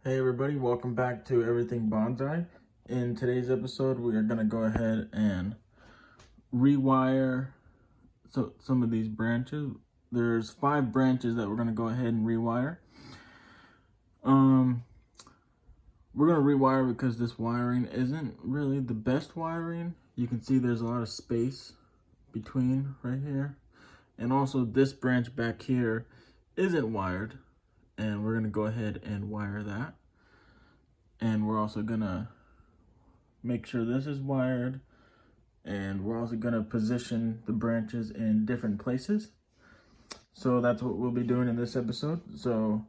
Hey everybody, welcome back to Everything Bonsai. In today's episode, we are going to go ahead and rewire some of these branches. There's 5 branches that we're going to go ahead and rewire. We're going to rewire because this wiring isn't really the best wiring. You can see there's a lot of space between right here. And also this branch back here isn't wired. And we're going to go ahead and wire that. And we're also going to make sure this is wired. And we're also going to position the branches in different places. So that's what we'll be doing in this episode. So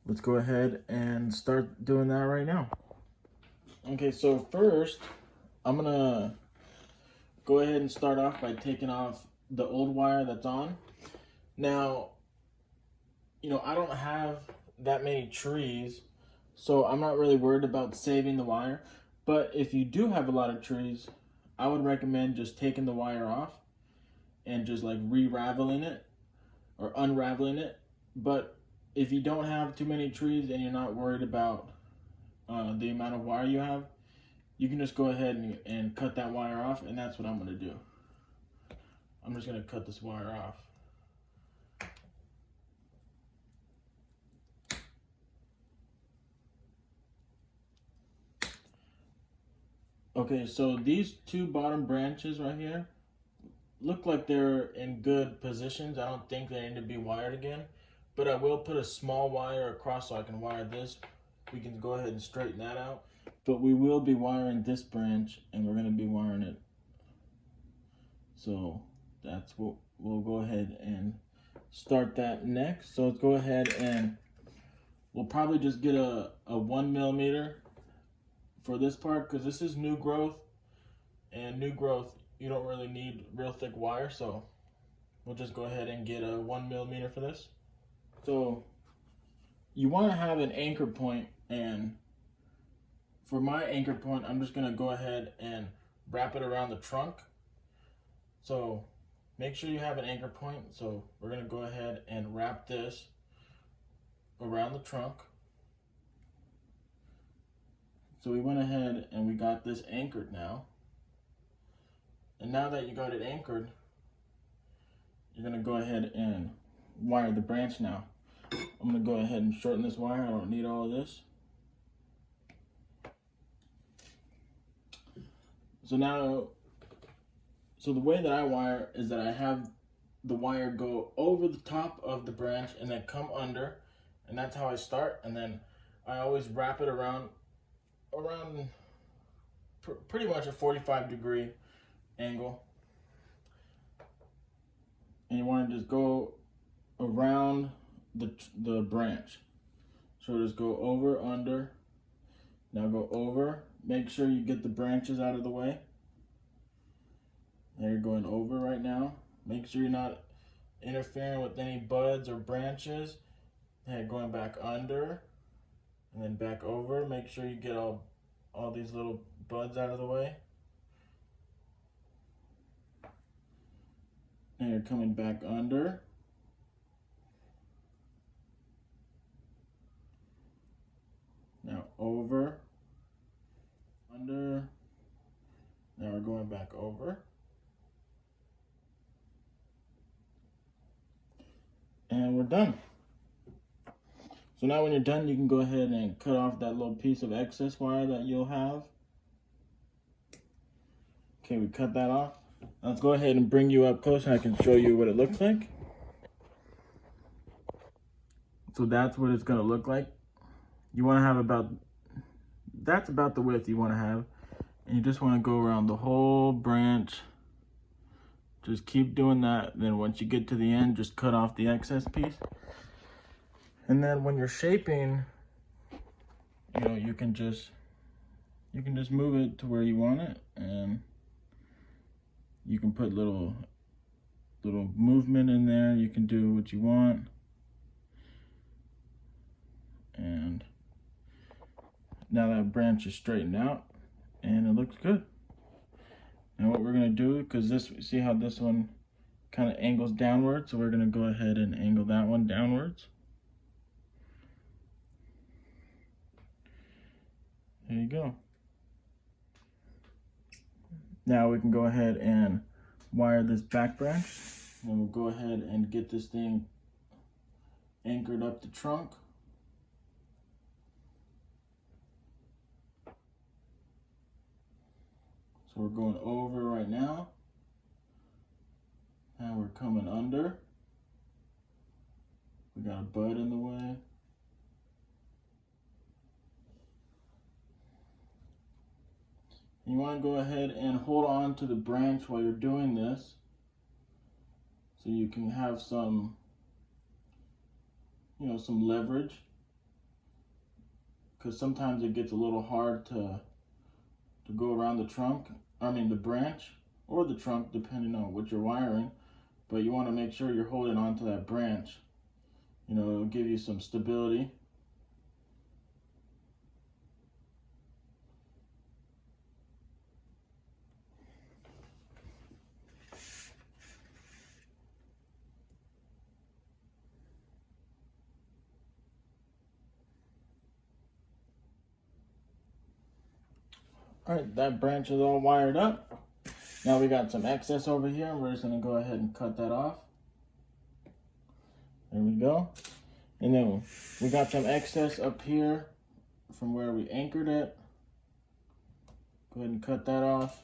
let's go ahead and start doing that right now. Okay, so first, I'm going to go ahead and start off by taking off the old wire that's on. Now, I don't have that many trees, so I'm not really worried about saving the wire. But if you do have a lot of trees, I would recommend just taking the wire off and just like re-raveling it or unraveling it. But if you don't have too many trees and you're not worried about the amount of wire you have, you can just go ahead and cut that wire off, and that's what I'm going to do. I'm just going to cut this wire off. Okay, so these 2 bottom branches right here look like they're in good positions. I don't think they need to be wired again, but I will put a small wire across so I can wire this. We can go ahead and straighten that out, but we will be wiring this branch, and we're going to be wiring it. So that's what we'll go ahead and start that next. So let's go ahead and we'll probably just get a 1 millimeter for this part, because this is new growth, and new growth you don't really need real thick wire, so we'll just go ahead and get a 1 millimeter for this. So you want to have an anchor point, and for my anchor point I'm just going to go ahead and wrap it around the trunk. So make sure you have an anchor point. So we're going to go ahead and wrap this around the trunk. So we went ahead and we got this anchored now. And now that you got it anchored, you're going to go ahead and wire the branch now. I'm going to go ahead and shorten this wire. I don't need all of this. So the way that I wire is that I have the wire go over the top of the branch and then come under. And that's how I start. And then I always wrap it around pretty much a 45-degree angle, and you want to just go around the branch. So just go over, under, now go over. Make sure you get the branches out of the way. There, you're going over right now. Make sure you're not interfering with any buds or branches. And going back under and then back over. Make sure you get all these little buds out of the way. And you're coming back under. Now over, under. Now we're going back over. And we're done. So now when you're done, you can go ahead and cut off that little piece of excess wire that you'll have. Okay, we cut that off. Let's go ahead and bring you up close and I can show you what it looks like. So that's what it's going to look like. You want to have that's about the width you want to have. And you just want to go around the whole branch. Just keep doing that. Then once you get to the end, just cut off the excess piece. And then when you're shaping, you can just move it to where you want it, and you can put little movement in there. You can do what you want. And now that branch is straightened out and it looks good. And what we're going to do, because see how this one kind of angles downward, so we're going to go ahead and angle that one downwards. go. Now we can go ahead and wire this back branch. And we'll go ahead and get this thing anchored up the trunk. So we're going over right now. And we're coming under. We got a bud in the way. You want to go ahead and hold on to the branch while you're doing this, so you can have some, some leverage. Because sometimes it gets a little hard to go around the branch or the trunk, depending on what you're wiring. But you want to make sure you're holding on to that branch. It'll give you some stability. All right, that branch is all wired up. Now we got some excess over here. We're just gonna go ahead and cut that off. There we go. And then we got some excess up here from where we anchored it. Go ahead and cut that off.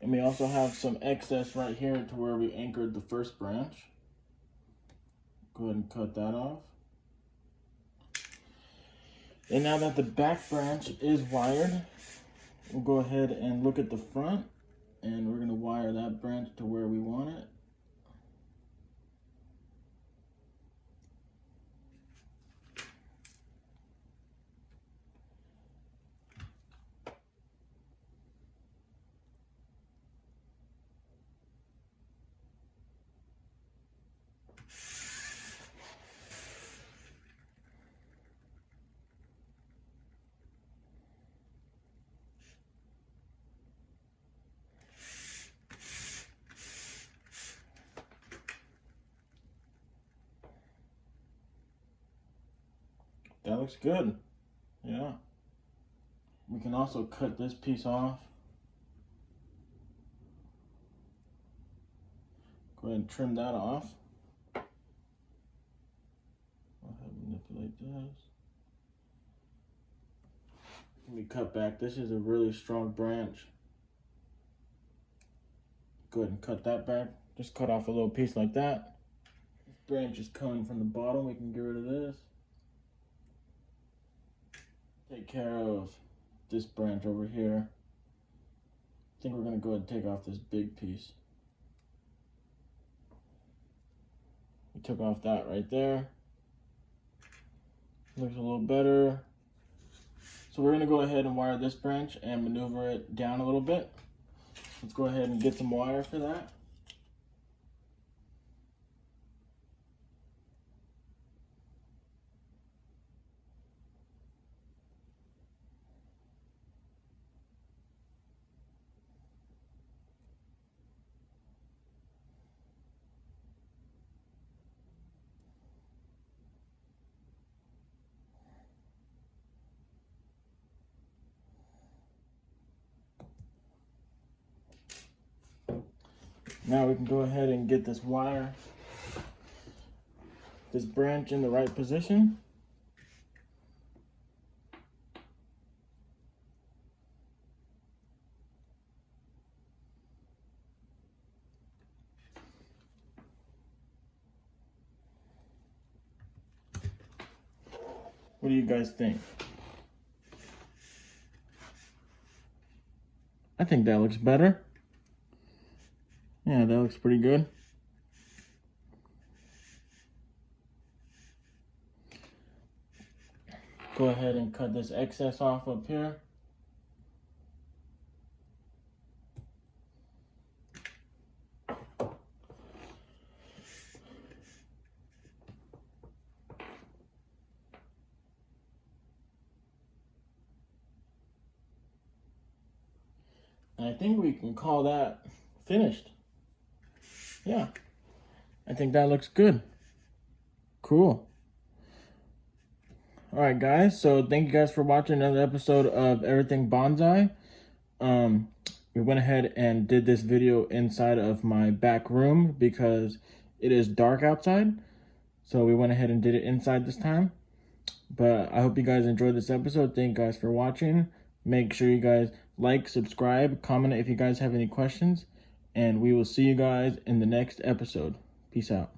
And we also have some excess right here to where we anchored the first branch. Go ahead and cut that off. And now that the back branch is wired, we'll go ahead and look at the front, and we're gonna wire that branch to where we want it. That looks good. Yeah. We can also cut this piece off. Go ahead and trim that off. Go ahead and manipulate this. Let me cut back. This is a really strong branch. Go ahead and cut that back. Just cut off a little piece like that. This branch is coming from the bottom. We can get rid of this. Take care of this branch over here. I think we're gonna go ahead and take off this big piece. We took off that right there. Looks a little better. So we're gonna go ahead and wire this branch and maneuver it down a little bit. Let's go ahead and get some wire for that. Now we can go ahead and get this wire, this branch in the right position. What do you guys think? I think that looks better. Yeah, that looks pretty good. Go ahead and cut this excess off up here. And I think we can call that finished. Yeah, I think that looks good. Cool. All right, guys. So thank you guys for watching another episode of Everything Bonsai. We went ahead and did this video inside of my back room because it is dark outside. So we went ahead and did it inside this time. But I hope you guys enjoyed this episode. Thank you guys for watching. Make sure you guys like, subscribe, comment if you guys have any questions. And we will see you guys in the next episode. Peace out.